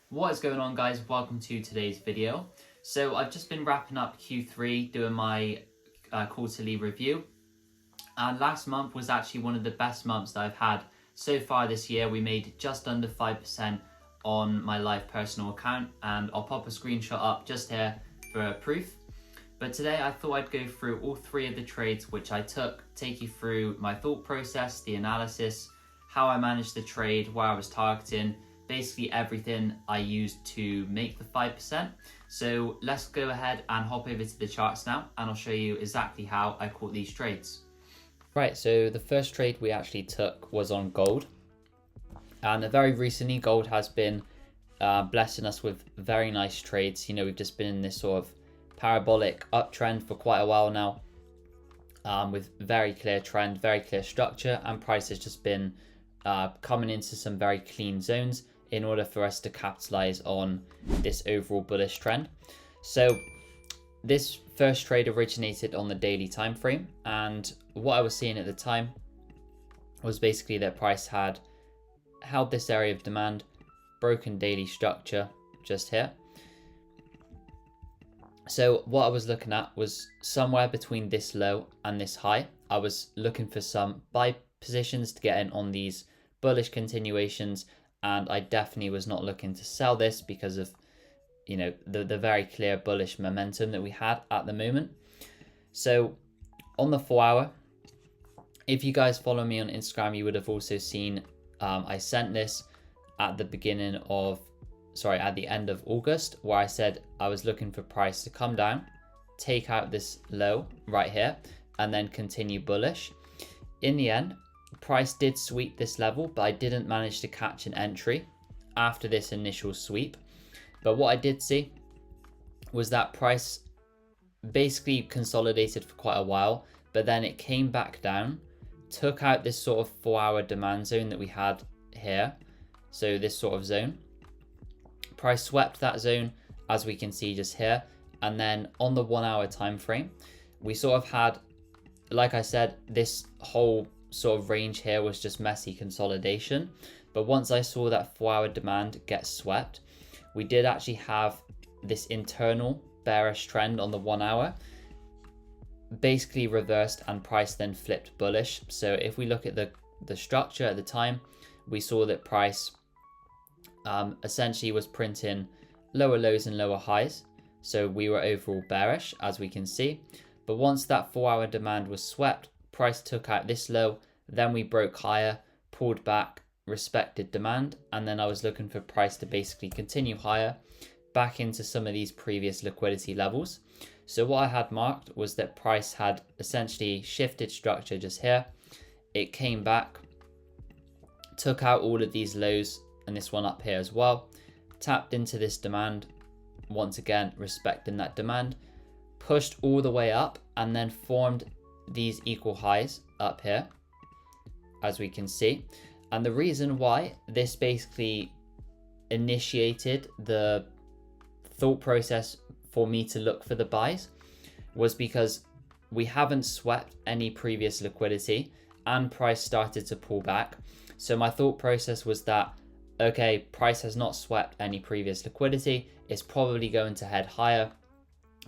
What is going on, guys? Welcome to today's video. So I've just been wrapping up Q3 doing my quarterly review, and last month was actually one of the best months that I've had so far this year. We made just under 5% on my live personal account, and I'll pop a screenshot up just here for proof. But today I thought I'd go through all three of the trades which I took, take you through my thought process, the analysis, how I managed the trade, where I was targeting, basically everything I used to make the 5%. So let's go ahead and hop over to the charts now, and I'll show you exactly how I caught these trades. Right, so the first trade we actually took was on gold. And very recently, gold has been blessing us with very nice trades. You know, we've just been in this sort of parabolic uptrend for quite a while now, with very clear trend, very clear structure, and price has just been coming into some very clean zones in order for us to capitalize on this overall bullish trend. So this first trade originated on the daily time frame, and what I was seeing at the time was basically that price had held this area of demand, broken daily structure just here. So what I was looking at was somewhere between this low and this high. I was looking for some buy positions to get in on these bullish continuations, and I definitely was not looking to sell this because of, you know, the very clear bullish momentum that we had at the moment. So on the 4 hour, if you guys follow me on Instagram, you would have also seen I sent this at the end of August, where I said I was looking for price to come down, take out this low right here, and then continue bullish. In the end, price did sweep this level, but I didn't manage to catch an entry after this initial sweep. But what I did see was that price basically consolidated for quite a while, but then it came back down, took out this sort of 4 hour demand zone that we had here. So this sort of zone, price swept that zone, as we can see just here. And then on the 1 hour time frame, we sort of had, like I said, this whole sort of range here was just messy consolidation. But once I saw that 4 hour demand get swept, we did actually have this internal bearish trend on the 1 hour basically reversed, and price then flipped bullish. So if we look at the structure at the time, we saw that price essentially was printing lower lows and lower highs. So we were overall bearish, as we can see. But once that 4 hour demand was swept, price took out this low, then we broke higher, pulled back, respected demand, and then I was looking for price to basically continue higher back into some of these previous liquidity levels. So what I had marked was that price had essentially shifted structure just here. It came back, took out all of these lows and this one up here as well, tapped into this demand, once again respecting that demand, pushed all the way up, and then formed these equal highs up here, as we can see. And the reason why this basically initiated the thought process for me to look for the buys was because we haven't swept any previous liquidity and price started to pull back. So my thought process was that, okay, price has not swept any previous liquidity, it's probably going to head higher,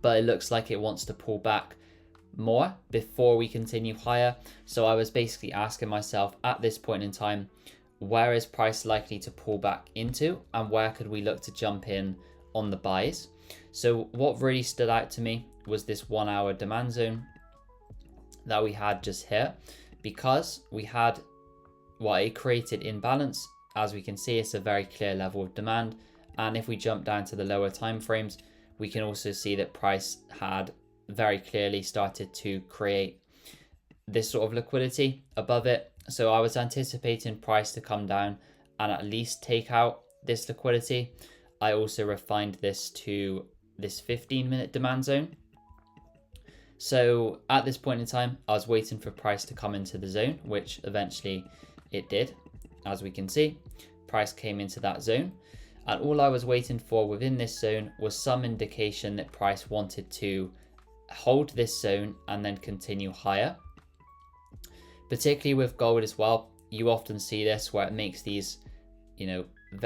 but it looks like it wants to pull back more before we continue higher. So I was basically asking myself at this point in time, where is price likely to pull back into, and where could we look to jump in on the buys? So what really stood out to me was this 1 hour demand zone that we had just here, because we had it created imbalance. As we can see, it's a very clear level of demand, and if we jump down to the lower time frames, we can also see that price had very clearly started to create this sort of liquidity above it. So I was anticipating price to come down and at least take out this liquidity. I also refined this to this 15-minute demand zone. So at this point in time, I was waiting for price to come into the zone, which eventually it did. As we can see, price came into that zone, and all I was waiting for within this zone was some indication that price wanted to hold this zone and then continue higher. Particularly with gold as well, you often see this where it makes these, you know,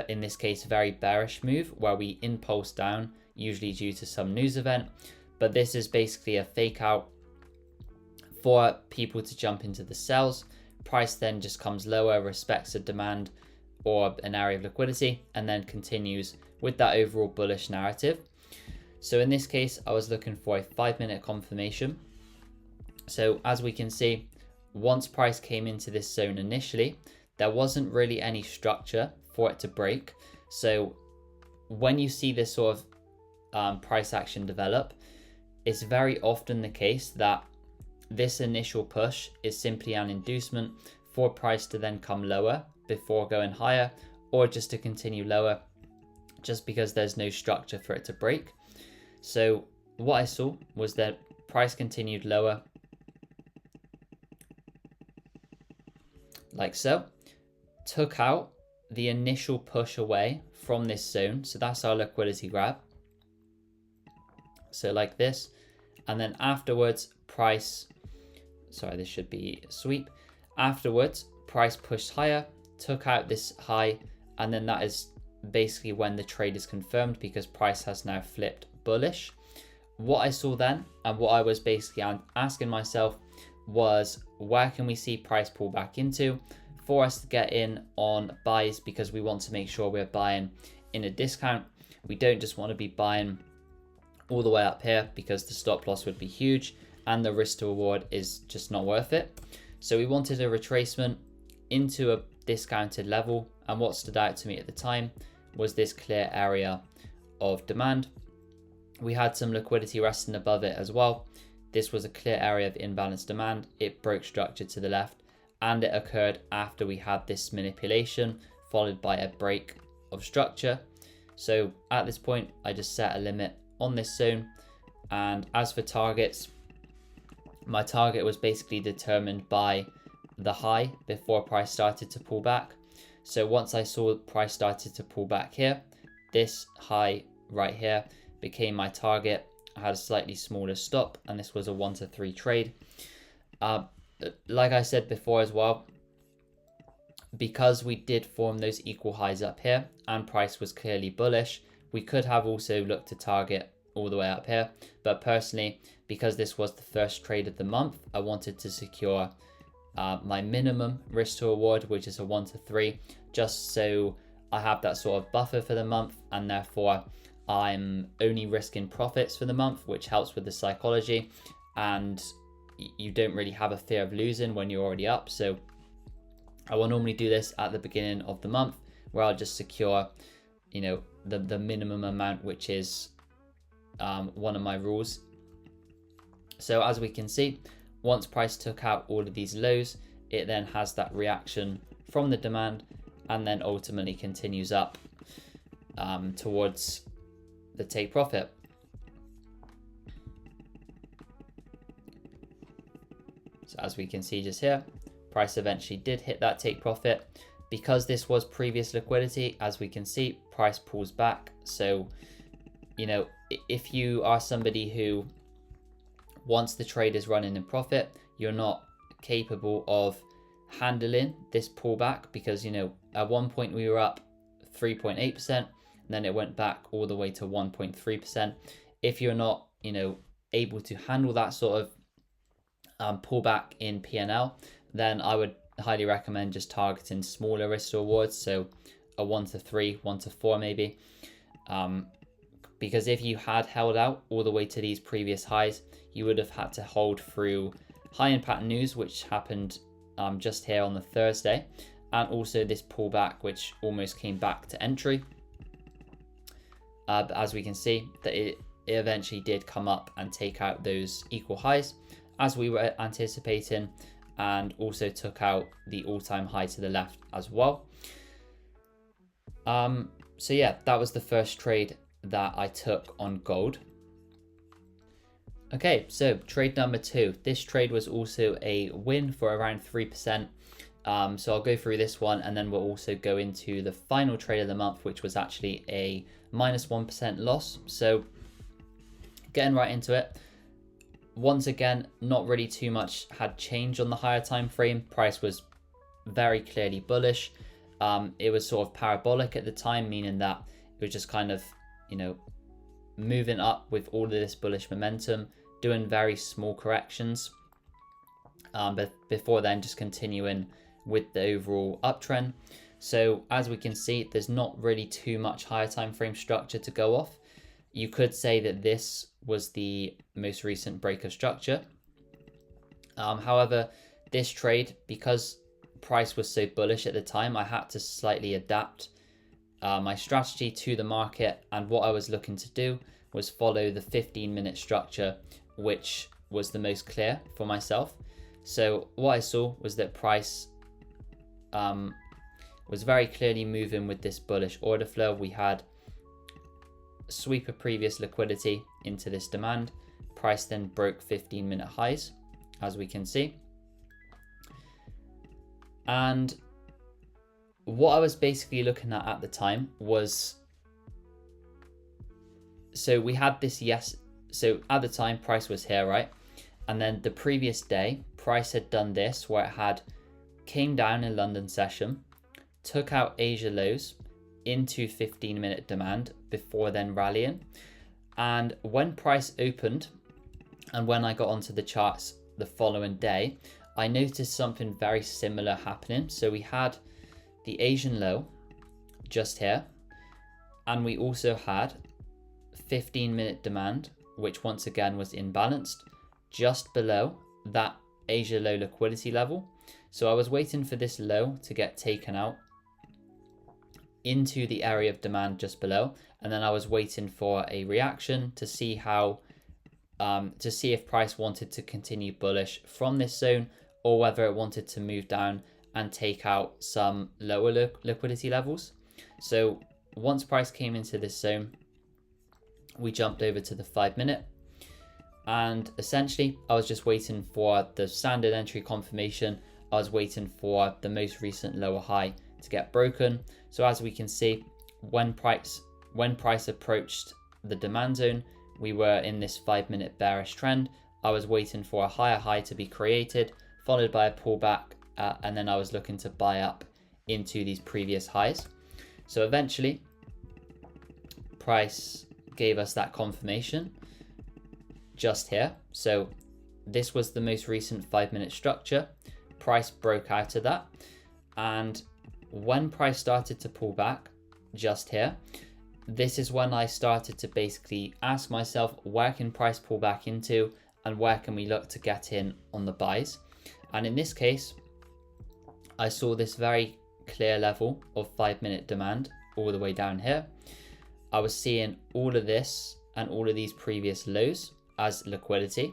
in this case, very bearish move where we impulse down, usually due to some news event. But this is basically a fake out for people to jump into the sells. Price then just comes lower, respects a demand or an area of liquidity, and then continues with that overall bullish narrative. So in this case, I was looking for a 5-minute confirmation. So as we can see, once price came into this zone initially, there wasn't really any structure for it to break. So when you see this sort of price action develop, it's very often the case that this initial push is simply an inducement for price to then come lower before going higher, or just to continue lower, just because there's no structure for it to break. So what I saw was that price continued lower, like so, took out the initial push away from this zone. So that's our liquidity grab. So like this, and then afterwards price, sorry, this should be sweep. Afterwards, price pushed higher, took out this high, and then that is basically when the trade is confirmed because price has now flipped bullish. What I saw then, and what I was basically asking myself, was where can we see price pull back into for us to get in on buys, because we want to make sure we're buying in a discount. We don't just want to be buying all the way up here because the stop loss would be huge and the risk to reward is just not worth it. So we wanted a retracement into a discounted level, and what stood out to me at the time was this clear area of demand. We had some liquidity resting above it as well. This was a clear area of imbalanced demand. It broke structure to the left, and it occurred after we had this manipulation followed by a break of structure. So at this point, I just set a limit on this zone. And as for targets, my target was basically determined by the high before price started to pull back. So once I saw price started to pull back here, this high right here became my target. I had a slightly smaller stop, and this was a 1 to 3 trade. Like I said before as well, because we did form those equal highs up here and price was clearly bullish, we could have also looked to target all the way up here. But personally, because this was the first trade of the month, I wanted to secure my minimum risk to reward, which is a 1 to 3, just so I have that sort of buffer for the month, and therefore I'm only risking profits for the month, which helps with the psychology, and you don't really have a fear of losing when you're already up. So I will normally do this at the beginning of the month, where I'll just secure, you know, the minimum amount, which is one of my rules. So as we can see, once price took out all of these lows, it then has that reaction from the demand and then ultimately continues up towards the take profit. So as we can see just here, price eventually did hit that take profit. Because this was previous liquidity, as we can see, price pulls back. So, you know, if you are somebody who, once the trade is running in profit, you're not capable of handling this pullback, because, you know, at one point we were up 3.8%, then it went back all the way to 1.3%. If you're not, you know, able to handle that sort of pullback in P&L, then I would highly recommend just targeting smaller risk rewards, so a 1 to 3, 1 to 4 maybe, because if you had held out all the way to these previous highs, you would have had to hold through high impact news, which happened just here on the Thursday, and also this pullback, which almost came back to entry. But as we can see, that it eventually did come up and take out those equal highs as we were anticipating, and also took out the all-time high to the left as well. So yeah, that was the first trade that I took on gold. Okay, so trade number 2. This trade was also a win for around 3%. So I'll go through this one, and then we'll also go into the final trade of the month, which was actually a minus 1% loss. So getting right into it. Once again, not really too much had changed on the higher time frame. Price was very clearly bullish. It was sort of parabolic at the time, meaning that it was just kind of, moving up with all of this bullish momentum, doing very small corrections, but before then just continuing with the overall uptrend. So as we can see, there's not really too much higher time frame structure to go off. You could say that this was the most recent break of structure. However, this trade, because price was so bullish at the time, I had to slightly adapt my strategy to the market, and what I was looking to do was follow the 15-minute structure, which was the most clear for myself. So what I saw was that price was very clearly moving with this bullish order flow. We had sweep of previous liquidity into this demand. Price then broke 15-minute highs, as we can see. And what I was basically looking at the time was, so we had this, so at the time price was here, right? And then the previous day, price had done this where it came down in London session, took out Asia lows into 15-minute demand before then rallying. And when price opened, and when I got onto the charts the following day, I noticed something very similar happening. So we had the Asian low just here, and we also had 15-minute demand, which once again was imbalanced just below that Asia low liquidity level. So I was waiting for this low to get taken out into the area of demand just below, and then I was waiting for a reaction to see how to see if price wanted to continue bullish from this zone, or whether it wanted to move down and take out some lower liquidity levels. So once price came into this zone, we jumped over to the 5-minute, and essentially I was just waiting for the standard entry confirmation. I was waiting for the most recent lower high to get broken. So as we can see, when price approached the demand zone, we were in this 5-minute bearish trend. I was waiting for a higher high to be created, followed by a pullback, and then I was looking to buy up into these previous highs. So eventually price gave us that confirmation just here. So this was the most recent 5-minute structure. Price broke out of that, and when price started to pull back just here, this is when I started to basically ask myself, where can price pull back into, and where can we look to get in on the buys? And in this case, I saw this very clear level of 5-minute demand all the way down here. I was seeing all of this and all of these previous lows as liquidity.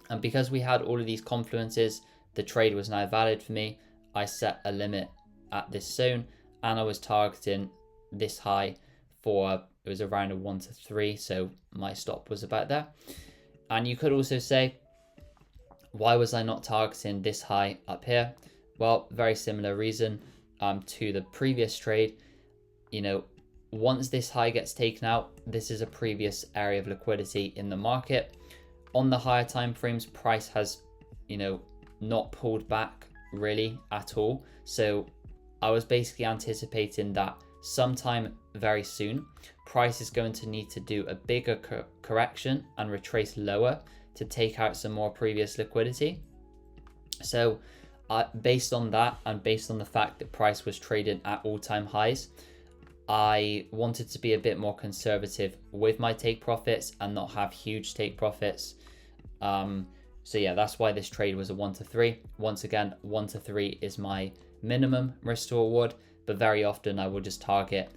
And because we had all of these confluences, the trade was now valid for me. I set a limit at this zone, and I was targeting this high for, it was around a 1 to 3. So my stop was about there. And you could also say, why was I not targeting this high up here? Well, very similar reason to the previous trade. Once this high gets taken out, this is a previous area of liquidity in the market. On the higher time frames, price has, not pulled back really at all. So I was basically anticipating that sometime very soon, price is going to need to do a bigger correction and retrace lower to take out some more previous liquidity. So based on that, and based on the fact that price was trading at all-time highs, I wanted to be a bit more conservative with my take profits and not have huge take profits. So yeah, that's why this trade was a 1 to 3. Once again, 1 to 3 is my minimum risk to reward, but very often I will just target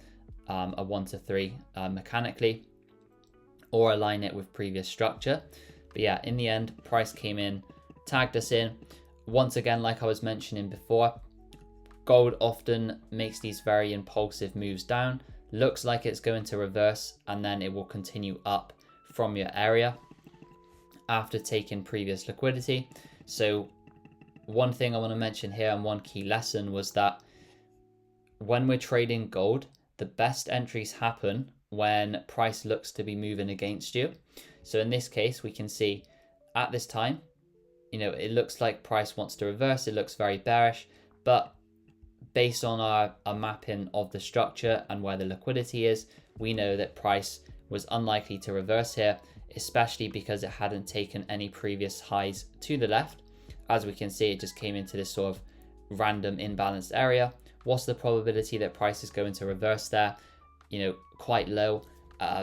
a 1 to 3 mechanically, or align it with previous structure. But yeah, in the end, price came in, tagged us in. Once again, like I was mentioning before, gold often makes these very impulsive moves down, looks like it's going to reverse, and then it will continue up from your area after taking previous liquidity. So one thing I want to mention here, and one key lesson, was that when we're trading gold, the best entries happen when price looks to be moving against you. So in this case, we can see at this time, it looks like price wants to reverse. It looks very bearish, but based on our mapping of the structure and where the liquidity is, we know that price was unlikely to reverse here, especially because it hadn't taken any previous highs to the left. As we can see, it just came into this sort of random imbalanced area. What's the probability that price is going to reverse there? You know, quite low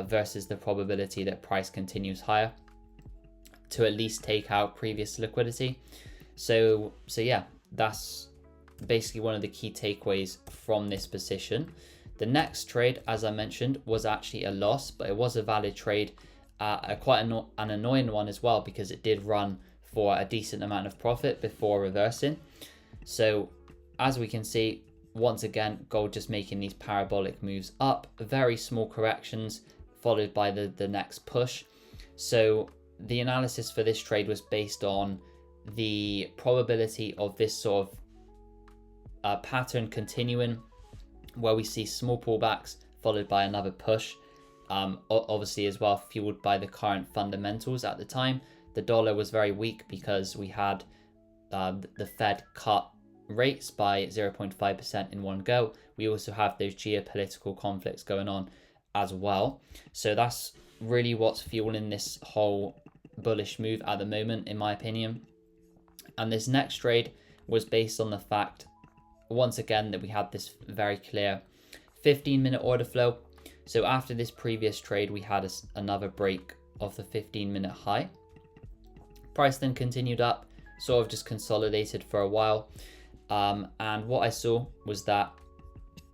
versus the probability that price continues higher to at least take out previous liquidity. So yeah, that's basically one of the key takeaways from this position. The next trade, as I mentioned, was actually a loss, but it was a valid trade, quite an annoying one as well, because it did run for a decent amount of profit before reversing. So as we can see, once again, gold just making these parabolic moves up, very small corrections followed by the next push. So the analysis for this trade was based on the probability of this sort of pattern continuing, where we see small pullbacks followed by another push, obviously as well fueled by the current fundamentals at the time. The dollar was very weak because we had the Fed cut rates by 0.5% in one go. We also have those geopolitical conflicts going on as well. So that's really what's fueling this whole bullish move at the moment, in my opinion. And this next trade was based on the fact, once again, that we had this very clear 15-minute order flow. So after this previous trade, we had another break of the 15-minute high. Price then continued up, sort of just consolidated for a while. And what I saw was that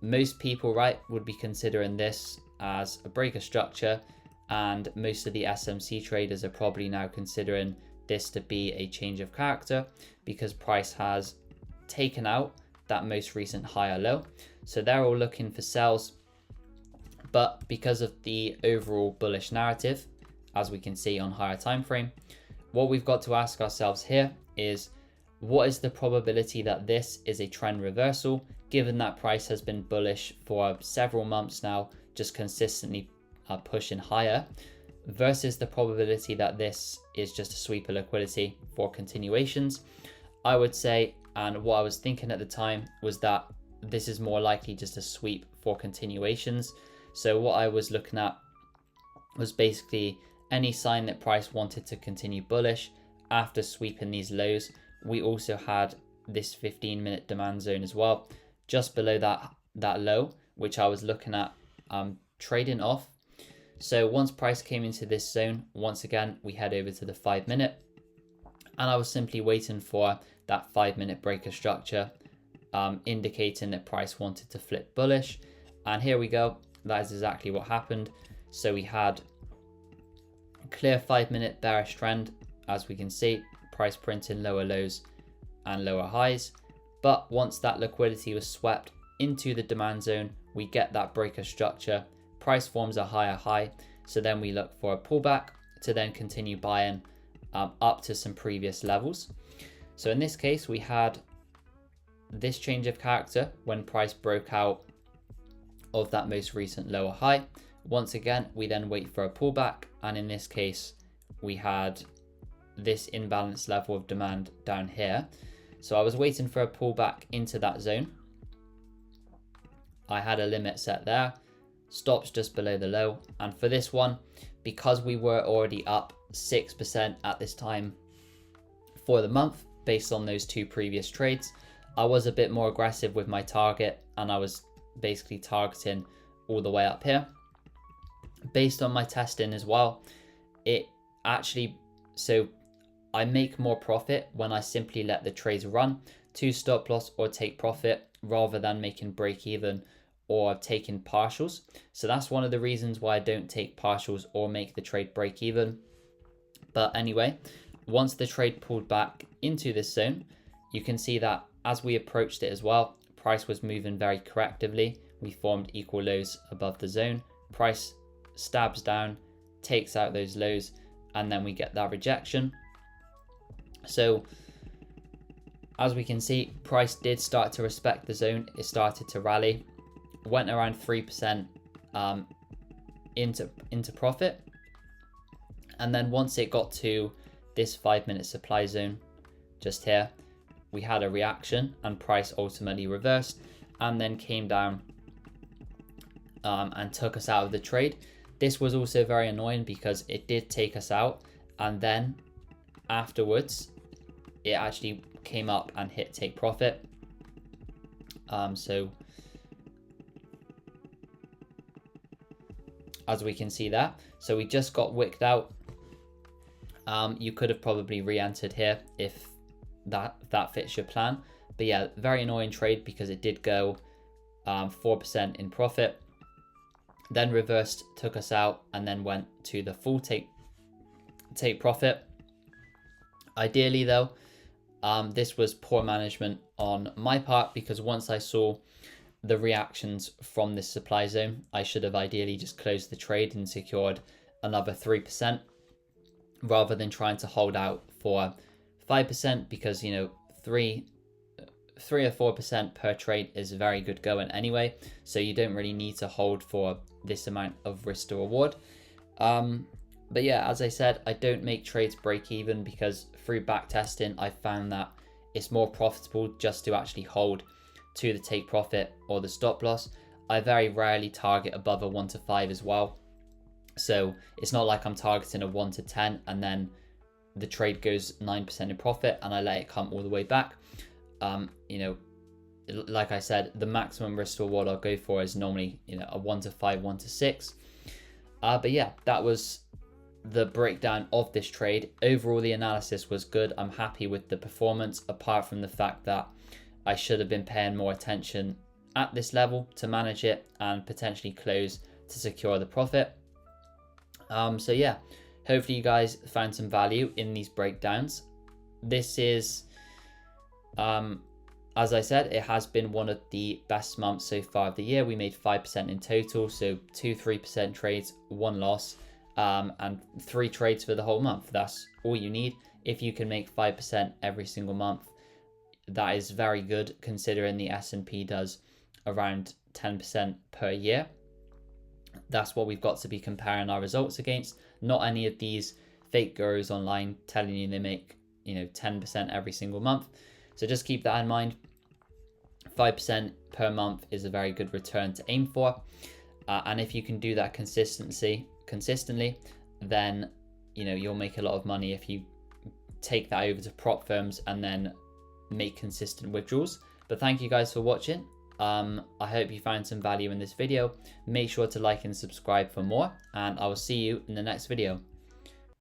most people, right, would be considering this as a break of structure, and most of the SMC traders are probably now considering this to be a change of character, because price has taken out that most recent higher low. So they're all looking for sells, but because of the overall bullish narrative, as we can see on higher time frame, what we've got to ask ourselves here is, what is the probability that this is a trend reversal, given that price has been bullish for several months now, just consistently pushing higher, versus the probability that this is just a sweep of liquidity for continuations? I would say, and what I was thinking at the time, was that this is more likely just a sweep for continuations. So what I was looking at was basically any sign that price wanted to continue bullish after sweeping these lows. We also had this 15-minute demand zone as well, just below that low, which I was looking at trading off. So once price came into this zone, once again, we head over to the 5-minute, and I was simply waiting for that 5-minute break of structure, indicating that price wanted to flip bullish. And here we go. That is exactly what happened. So we had a clear 5-minute bearish trend, as we can see, price printing lower lows and lower highs. But once that liquidity was swept into the demand zone, we get that break of structure, price forms a higher high. So then we look for a pullback to then continue buying up to some previous levels. So in this case, we had this change of character when price broke out of that most recent lower high. Once again, we then wait for a pullback, and in this case, we had this imbalanced level of demand down here. So I was waiting for a pullback into that zone. I had a limit set there, stops just below the low. And for this one, because we were already up 6% at this time for the month, based on those two previous trades, I was a bit more aggressive with my target, and I was basically targeting all the way up here. Based on my testing as well, it actually, so I make more profit when I simply let the trades run to stop loss or take profit, rather than making break even or taking partials. So that's one of the reasons why I don't take partials or make the trade break even. But anyway, once the trade pulled back into this zone, you can see that as we approached it as well, price was moving very correctively. We formed equal lows above the zone. Price stabs down, takes out those lows, and then we get that rejection. So as we can see, price did start to respect the zone. It started to rally, went around 3% into profit. And then once it got to this 5-minute supply zone just here, we had a reaction and price ultimately reversed. and then came down and took us out of the trade. This was also very annoying because it did take us out, and then afterwards it actually came up and hit take profit. So as we can see there, so we just got wicked out. You could have probably re-entered here if that fits your plan, but yeah, very annoying trade because it did go 4% in profit, then reversed, took us out, and then went to the full take profit. Ideally though, this was poor management on my part, because once I saw the reactions from this supply zone, I should have ideally just closed the trade and secured another 3% rather than trying to hold out for 5%, because, you know, 3 or 4% per trade is very good going anyway, so you don't really need to hold for this amount of risk to reward. But yeah, as I said, I don't make trades break even, because through back testing I found that it's more profitable just to actually hold to the take profit or the stop loss. I very rarely target above a 1 to 5 as well, so it's not like I'm targeting a 1 to 10 and then the trade goes 9% in profit and I let it come all the way back. You know, like I said, the maximum risk to reward I'll go for is normally, you know, a 1 to 5, 1 to 6. But yeah, that was the breakdown of this trade. Overall, the analysis was good. I'm happy with the performance, apart from the fact that I should have been paying more attention at this level to manage it and potentially close to secure the profit. So yeah, hopefully you guys found some value in these breakdowns. This is, as I said, it has been one of the best months so far of the year. We made 5% in total, so 2-3% trades, 1 loss, and 3 trades for the whole month. That's all you need. If you can make 5% every single month, that is very good, considering the S&P does around 10% per year. That's what we've got to be comparing our results against, not any of these fake gurus online telling you they make, you know, 10% every single month. So just keep that in mind. 5% per month is a very good return to aim for, and if you can do that consistently, then, you know, you'll make a lot of money if you take that over to prop firms and then make consistent withdrawals. But thank you guys for watching. I hope you found some value in this video. Make sure to like and subscribe for more, and I will see you in the next video.